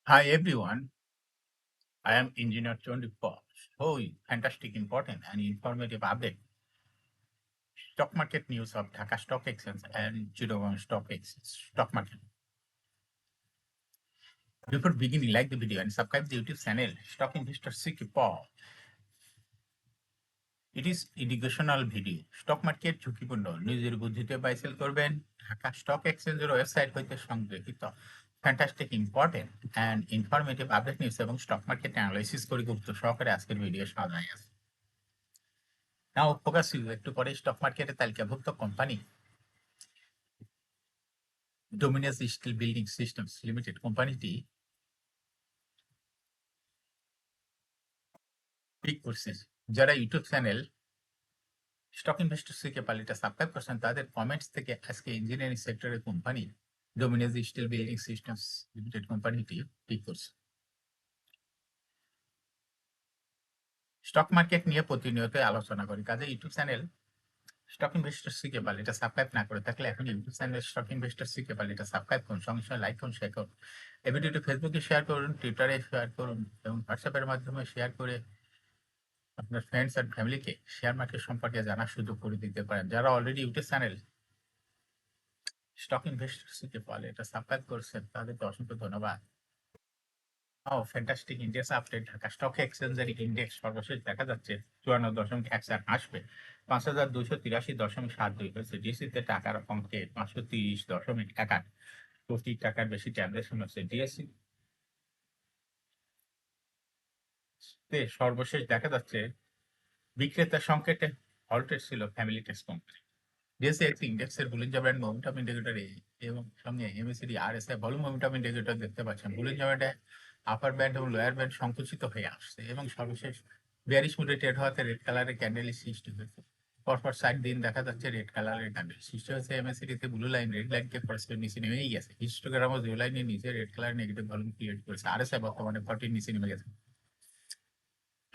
Hi everyone, I am Engineer Chondipal. So fantastic, important and informative update. Stock market news of Dhaka Stock Exchange and Chittagong Stock Exchange stock market. Before beginning, like the video and subscribe the YouTube channel Stock Investor CK Paul. It is educational video. Stock market ঝুঁকিপূর্ণ নিজের বুদ্ধিতে buy sell করবেন Dhaka stock এক্সচেঞ্জের website হইতে সংগৃহীত fantastic important and informative update news এবং stock market analysis করে গুরুত্ব সহকারে আজকের ভিডিও সাজাই আছে। নাও ফোকাস একটু পরে স্টক মার্কেটের তালিকাভুক্ত company Dominus steel building systems limited কোম্পানিটি পিক করছে। যারা ইউটিউব চ্যানেল স্টক ইনভেস্টর থেকে পালিটা সাবস্ক্রাইব করছেন তাদের কমেন্টস থেকে আজকে ইঞ্জিনিয়ারিং সেক্টরের company Dominus steel building systems limited কোম্পানিটি পিক করছে। স্টক মার্কেট নিয়ে প্রতিনিয়ত আলোচনা করি, কাজে ইউটিউব চ্যানেল স্টক ইনভেস্টর শিখে পারলে এটা সাবস্ক্রাইব না করে থাকলে এখন ইউটিউব চ্যানেল স্টক ইনভেস্টর শিখে পারলে এটা সাবস্ক্রাইব করুন, সঙ্গে সঙ্গে লাইক করুন, শেয়ার করুন। এই ভিডিওটি ফেসবুকে শেয়ার করুন, টুইটারে শেয়ার করুন এবং হোয়াটসঅ্যাপের মাধ্যমে শেয়ার করে আপনার ফ্রেন্ডস অ্যান্ড ফ্যামিলিকে শেয়ার মার্কেট সম্পর্কে জানার সুযোগ করে দিতে পারেন। যারা already YouTube channel stock investor শিখে পারলে এটা সাবস্ক্রাইব করছেন তাদেরকে অসংখ্য ধন্যবাদ। Fantastic index update. Dhaka stock এক্সচেঞ্জের ইন্ডেক্স সর্বশেষ দেখা যাচ্ছে 54.14 আসবে 5,283.72 হয়েছে। ডিএসসিতে টাকার অঙ্কে 530.18 কোটি টাকার বেশি ট্রানজাকশন হচ্ছে। ডিএসসি তে সর্বশেষ দেখা যাচ্ছে বিক্রেতা সংকেতে হল্টেড ছিল family tex company. DSE X ইন্ডেক্সের বুলিঞ্জার ব্যান্ড মোমেন্টাম ইন্ডিকেটর এবং সঙ্গে MACD RSI volume momentum indicator দেখতে পাচ্ছেন। বুলিঞ্জার ব্যান্ডে আপার ব্যান্ড এবং লোয়ার ব্যান্ড সংকুচিত হয়ে আসছে এবং সর্বশেষ বিয়ারিশ মুডে ট্রেড হওয়াতে রেড কালারের ক্যান্ডেলের সৃষ্টি হয়েছে। পরপর 60 দিন দেখা যাচ্ছে রেড কালারের ক্যান্ডেল সৃষ্টি হয়েছে। এমএসিডি তে ব্লু লাইন রেড লাইনকে ফরেস্টের নিচে নেমেই গেছে। হিস্টোগ্রামও জিরো লাইনের নিচে red colour negative volume create করেছে। আরএসআই বর্তমানে 40 নিচে নেমে গেছে।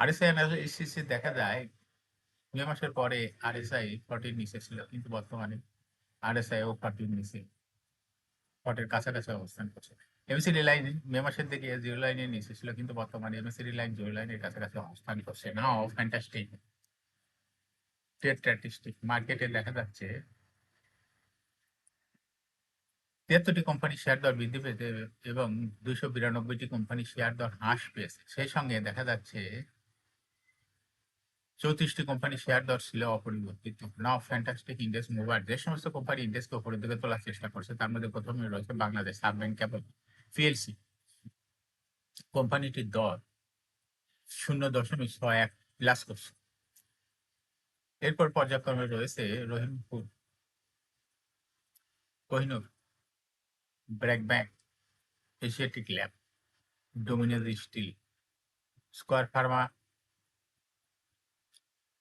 আরএসআই অ্যানালিসিস দেখা যায় মে মাসের পরে আরএসআই 40 নিচে ছিল, কিন্তু বর্তমানে আরএসআই ও 40 নিচে 40 কাছাকাছি অবস্থান করছে। এমএসিডি লাইন মে মাসের দিকে জিরো লাইনের নিচে ছিল, কিন্তু বর্তমানে এমএসিডি লাইন জিরো লাইনের কাছাকাছি অবস্থান করছে। নাও ফ্যান্টাস্টিক ট্রেড স্ট্যাটিস্টিক মার্কেটে দেখা যাচ্ছে 73টি কোম্পানি শেয়ার দর বৃদ্ধি পেয়েছে এবং 292টি কোম্পানি শেয়ার দর হ্রাস পেয়েছে। সেই সঙ্গে দেখা যাচ্ছে 34টি কোম্পানি শেয়ার দর ছিল অপরিবর্তিত। নাও ফ্যান্টাস্টিক ইন্ডেক্স মুভার যে সমস্ত কোম্পানি ইন্ডেক্সকে উপরের দিকে তোলার চেষ্টা করছে তার মধ্যে প্রথমে রয়েছে বাংলাদেশ সাবমেরিন ক্যাপিটাল পিএলসি। কোম্পানিটির দর 0.61 প্লাস করছে। এরপর পর্যায়ক্রমে রয়েছে Rahimpur, Kohinoor, BRAC bank, Asiatic lab, Dominus steel, square pharma,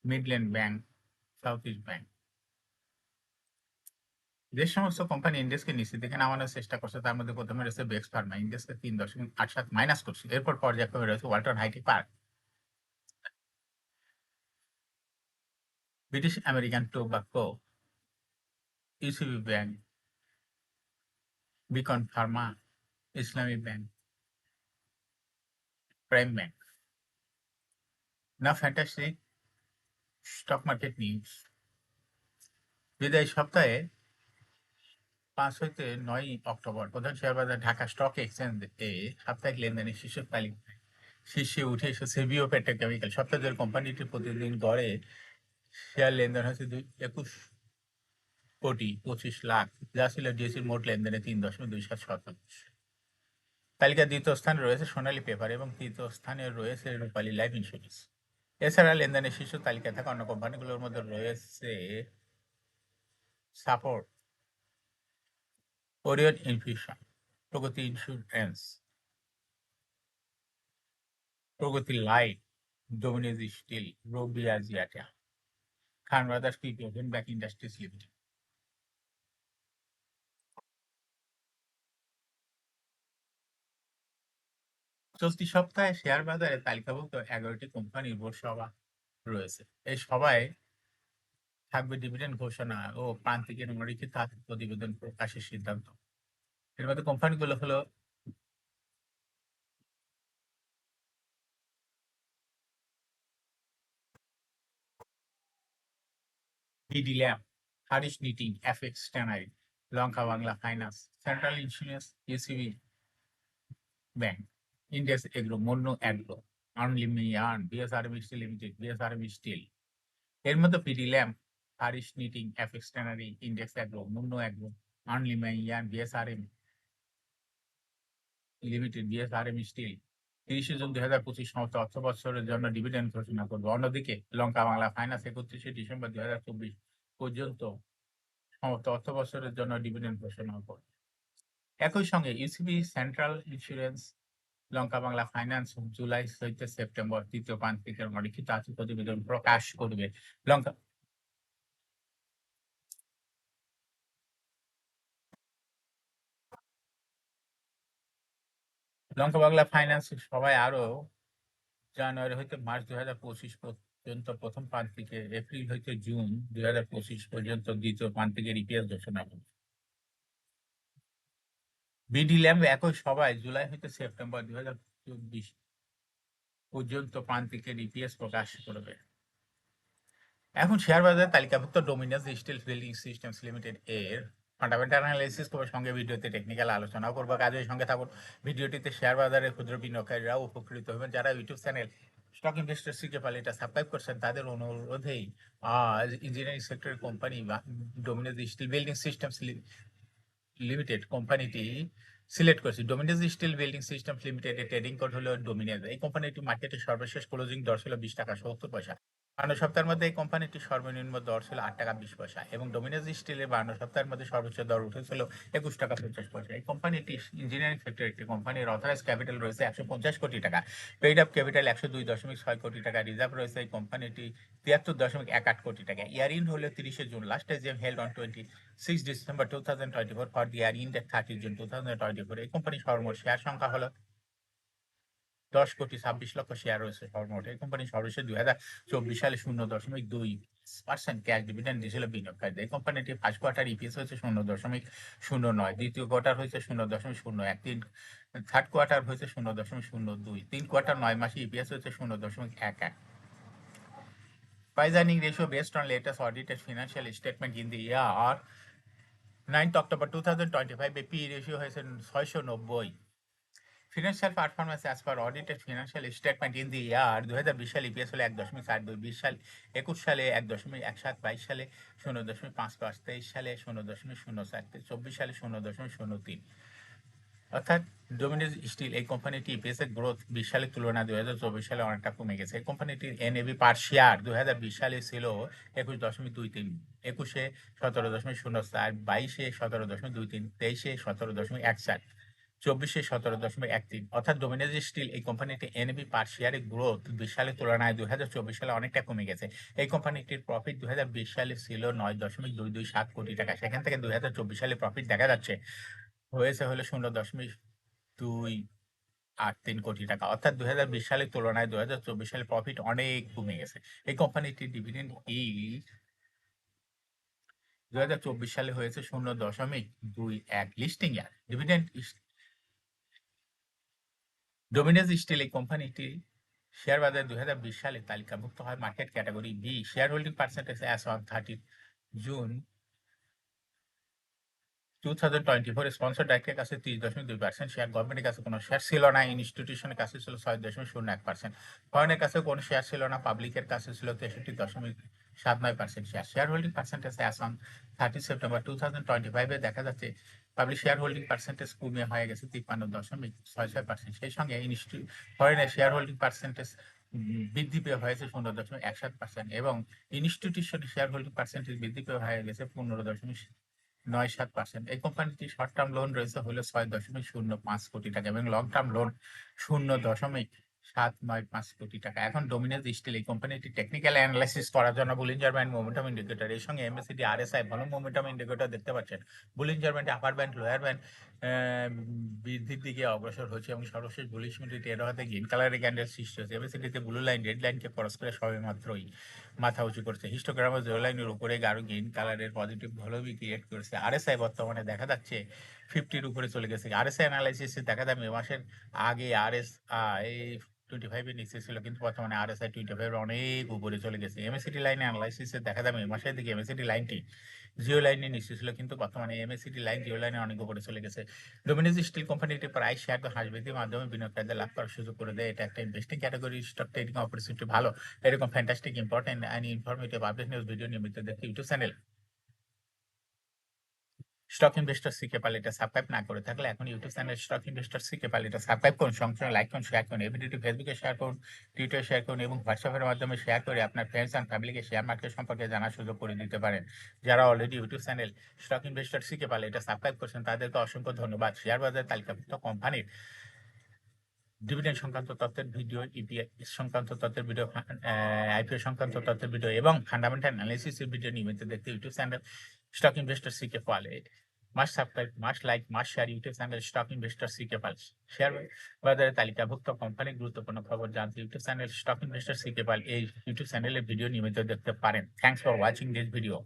Midland bank, South East bank. যে সমস্ত কোম্পানি ইন্ডেক্সকে নিচের দিকে নামানোর চেষ্টা করছে তার মধ্যে প্রথমে রয়েছে বেক্স ফার্মা, ইন্ডেক্সকে 3.87 মাইনাস করছে। এরপর পর্যায়ক্রমে রয়েছে Walton hitech park, British American tobacco, UCB bank, Beacon pharma, Islami bank, prime bank. না ফ্যান্টাস্টিক স্টক মার্কেট নিউজ। বিদায় সপ্তাহে 5 হইতে 9 অক্টোবর প্রধান শেয়ার বাজার ঢাকা স্টক এক্সচেঞ্জ এ সাপ্তাহিক লেনদেনের শীর্ষ তালিকায় শীর্ষে উঠে এসেছে বিও পেট্রোকেমিক্যাল। সপ্তাহের কোম্পানিটি প্রতিদিন গড়ে শেয়ার লেনদেন হয়েছে 21,25,00,000, যা ছিল ডিএসির মোট লেনদেনের 3.27%। তালিকার দ্বিতীয় স্থানে রয়েছে সোনালী পেপার এবং তৃতীয় স্থানে রয়েছে রূপালী লাইফ ইন্স্যুরেন্স। এছাড়া লেনদেনের শীর্ষ তালিকায় থাকা অন্য কোম্পানিগুলোর মধ্যে রয়েছে সাপোর্ট, ওরিয়ন ইনফিউশন, প্রগতি ইন্স্যুরেন্স, প্রগতি লাইট, ডোমিনাস স্টিল, রবি আজিয়াটা, খান ব্রাদার্স টি ওভেন ব্যাক ইন্ডাস্ট্রিজ লিমিটেড। চলতি সপ্তাহে শেয়ার বাজারে তালিকাভুক্ত 11টি কোম্পানির বোর্ড সভা রয়েছে। এই সভায় থাকবে ডিভিডেন্ড ঘোষণা ও প্রান্তিকের মৌলিক প্রতিবেদন প্রকাশের সিদ্ধান্ত। এর মধ্যে কোম্পানিগুলো হলো BD Lab, Harish Knitting, FX Tannery, Lanka Bangla Finance, Central Insurance, UCB Bank, India's Agro, Monno Agro, Unlimited Yarn, BSRM Steel Limited, BSRM Steel. এর মধ্যে PD lamp, Harish knitting, FX tannery, index agro, Monno agro, আনলিমাই ইয়ান, BSRM limited, BSRM steel 30 June 2025 সমস্ত অর্থ বছরের জন্য dividend ঘোষণা করবে। অন্যদিকে লঙ্কা বাংলা ফাইন্যান্স 31 ডিসেম্বর 2024 পর্যন্ত সমস্ত অর্থ বছরের জন্য ডিভিডেন্ড ঘোষণা করবে। একই সঙ্গে ইউসিবি সেন্ট্রাল ইন্স্যুরেন্স, লঙ্কা বাংলা ফাইন্যান্স জুলাই হইতে সেপ্টেম্বর তৃতীয় প্রান্তিকের লিখিত আর্থিক প্রতিবেদন প্রকাশ করবে। লঙ্কা লঙ্কা বাংলা ফাইন্যান্স সবাই আরো জানুয়ারি হইতে মার্চ 2025 পর্যন্ত প্রথম প্রান্তিকে, এপ্রিল হইতে জুন 2025 পর্যন্ত দ্বিতীয় প্রান্তিকের ইপিএস ঘোষণা করবে। বিডি ল্যাম্ব একই সভায় জুলাই হইতে সেপ্টেম্বর 2024 পর্যন্ত প্রান্তিকের ইপিএস প্রকাশ করবে। এখন শেয়ার বাজারে তালিকাভুক্ত ডোমিনাস স্টিল বিল্ডিং সিস্টেমস লিমিটেড এর ফান্ডামেন্টাল অ্যানালাইসিস করবো, সঙ্গে ভিডিওতে টেকনিক্যাল আলোচনাও করবো। কাজের সঙ্গে থাকুন। ভিডিওটিতে শেয়ার বাজারের ক্ষুদ্র বিনিয়োগকারীরাও উপকৃত হবেন। যারা YouTube channel stock investor CK পালে এটা সাবস্ক্রাইব করছেন, তাদের অনুরোধেই আজ ইঞ্জিনিয়ারিং সেক্টরের company Dominus steel building systems limited কোম্পানিটি সিলেক্ট করছি। Dominus steel building systems limited এর ট্রেডিং কোড হলো ডোমিনাস। এই কোম্পানিটি মার্কেটে সর্বশেষ ক্লোজিং দর ছিল 20 টাকা 70 পয়সা। 52 সপ্তাহের মধ্যে এই কোম্পানিটির সর্বনিম্ন দর ছিল 8 টাকা 20 পয়সা এবং ডোমিনাস স্টিলের 52 সপ্তাহের মধ্যে সর্বোচ্চ দর উঠেছিল 21 টাকা 50 পয়সা। এই কোম্পানিটি ইঞ্জিনিয়ারিং সেক্টরের একটি কোম্পানির অথরাইজ ক্যাপিটাল রয়েছে 150 কোটি টাকা, পেইড আপ ক্যাপিটাল 102.6 কোটি টাকা, রিজার্ভ রয়েছে এই কোম্পানিটি 73.18 কোটি টাকা। ইয়ার ইন হলো 30 June, last AGM held on 26 December 2024 for the year end date 30 June 2024। এই কোম্পানির সর্বমোট শেয়ার সংখ্যা হলো 10,26,00,000 শেয়ার রয়েছে সর্বমোট। এই কোম্পানি সর্বশেষ 2024 সালে 0.2% ক্যাশ ডিভিডেন্ড দিয়েছিল বিনিয়োগকারীদের। এই কোম্পানিটি ফার্স্ট কোয়ার্টার ইপিএস হয়েছে 0.09, দ্বিতীয় কোয়ার্টার হয়েছে 0.01, থার্ড কোয়ার্টার হয়েছে 0.02, 3 কোয়ার্টার 9 মাসে ইপিএস হয়েছে 0.11। Price earning ratio based on latest audited financial statement in the year 9th October 2025 এ পি রেশিও হয়েছে 690। Financial performance as per audited financial statement in the year 2020 সালে EPS হলো 1.82, 20 সাল 21 সালে 1.17, 22 সালে 0.55, 23 সালে 0.04, 24 সালে 0.03। অর্থাৎ ডোমিনাস স্টিল এই কোম্পানিটি ইপিএস এর গ্রোথ 20 সালের তুলনায় 2024 সালে অনেকটা কমে গেছে। এই কোম্পানিটির এনএভি পার শেয়ার 2020 সালে ছিল 21.23, 21-এ 17.04, 22-এ 17.23, 23-এ 17.14, 24-এ 17.13। অর্থাৎ ডোমিনাস স্টিল এই কোম্পানিটি এনএভি পার শেয়ারের গ্রোথ 20 সালের তুলনায় 2024 সালে অনেকটা কমে গেছে। এই কোম্পানিটির প্রফিট 2020 সালে ছিল 9.227 কোটি টাকা, সেখান থেকে 2024 সালে প্রফিট দেখা যাচ্ছে হয়েছে হলো 0.283 কোটি টাকা। অর্থাৎ 2020 সালের তুলনায় 2024 সালে প্রফিট অনেক কমে গেছে। এই কোম্পানিটির ডিভিডেন্ড ইল্ড 2024 সালে হয়েছে 0.21 লিস্টিং ইয়ার। ডোমিনাস স্টিল এই কোম্পানিটি শেয়ার বাজারে 2020 সালে তালিকাভুক্ত হয় market category B. Share holding percentage as on 30 June 2024 sponsor ডাইরেক্টের কাছে 30.2%, শেয়ার গভর্নমেন্টের কাছে কোনো শেয়ার ছিল না, ইনস্টিটিউশনের কাছে ছিল 6.01%, ফরেনের কাছে কোনো শেয়ার ছিল না, পাবলিকের কাছে ছিল 63.79% share. Share holding percentage as on 30 September 2025 এ দেখা যাচ্ছে পাবলিক শেয়ার হোল্ডিং পার্সেন্টেজ কমে হয়ে গেছে 53.66%। সেই সঙ্গে ফরেনের শেয়ার হোল্ডিং পার্সেন্টেজ বৃদ্ধি পেয়ে হয়েছে 0.17% এবং ইনস্টিটিউশনের শেয়ার হোল্ডিং পার্সেন্টেজ বৃদ্ধি পেয়ে হয়ে গেছে 15.97%। এই কোম্পানিটি শর্ট টার্ম লোন রয়েছে হলো 6.05 কোটি টাকা এবং লং টার্ম লোন 0.795 কোটি টাকা। এখন ডোমিনাস স্টিল এই কোম্পানিটি টেকনিক্যাল অ্যানালাইসিস করার জন্য বুলিঞ্জার ব্যান্ড মোমেন্টাম ইন্ডিকেটর এর সঙ্গে MACD RSI volume momentum indicator দেখতে পাচ্ছেন। Bollinger band upper band lower band বৃদ্ধির দিকে অগ্রসর হচ্ছে এবং সর্বশেষ বুলিশ মিডিতে এর হাতে গ্রিন কালারের ক্যান্ডেল সৃষ্টি হচ্ছে। এমএসিডিতে ব্লু লাইন রেড লাইনকে ক্রস করে সবে মাত্রই মাথা উঁচু করছে। হিস্টোগ্রামে জিরো লাইনের উপরে গাঢ় গ্রিন কালারের পজিটিভ ভ্যালুই ক্রিয়েট করেছে। আরএসআই বর্তমানে দেখা যাচ্ছে 50-র উপরে চলে গেছে। আরএসআই অ্যানালাইসিসে দেখা যায় মে মাসের আগে আরএসআই 25 এর নিচে ছিল কিন্তু বর্তমানে RSI 25 এর অনেক উপরে চলে গেছে। MACD লাইনে অ্যানালাইসিসে দেখা যাবে এই মাসের দিকে MACD লাইনটি জিও লাইনের নিচে ছিল কিন্তু বর্তমানে MACD লাইন জিও লাইনে অনেক উপরে চলে গেছে। ডোমিনিজ স্টিল কোম্পানিটি প্রায় শেয়ার হ্রাস বৃদ্ধির মাধ্যমে বিনিয়োগকারীদের লাভ করার সুযোগ করে দেয়। এটা একটা investing category, stock trading opportunity ভালো। এরকম fantastic important and informative update news video নিয়মিত দেখতে YouTube channel stock investor C K Pal এটা সাবস্ক্রাইব না করে থাকলে এখন YouTube channel stock investor C K Pal এটা সাবস্ক্রাইব করুন, সঙ্গে সঙ্গে লাইক করুন, শেয়ার করুন। এই ভিডিওটি ফেসবুকে শেয়ার করুন, টুইটারে শেয়ার করুন এবং হোয়াটসঅ্যাপের মাধ্যমে শেয়ার করে আপনার ফ্রেন্ডস অ্যান্ড ফ্যামিলিকে শেয়ার মার্কেট সম্পর্কে জানার সুযোগ করে দিতে পারেন। যারা already YouTube channel stock investor C K Pal এটা সাবস্ক্রাইব করছেন তাদেরকে অসংখ্য ধন্যবাদ। শেয়ার বাজারে তালিকাভুক্ত কোম্পানির ডিভিডেন্ড সংক্রান্ত তথ্যের ভিডিও, ইপিএস সংক্রান্ত তথ্যের ভিডিও, আইপিও সংক্রান্ত তথ্যের ভিডিও এবং ফান্ডামেন্টাল অ্যানালিসিসের ভিডিও নিয়মিত দেখতে YouTube channel stock investor C K Pal must subscribe, must like, must share YouTube channel stock investor C K Pal. Share বাজারে তালিকাভুক্ত কোম্পানির গুরুত্বপূর্ণ খবর জানতে YouTube channel stock investor C K Pal এই ইউটিউব চ্যানেলের ভিডিও নিয়মিত দেখতে পারেন। Thanks for watching this video.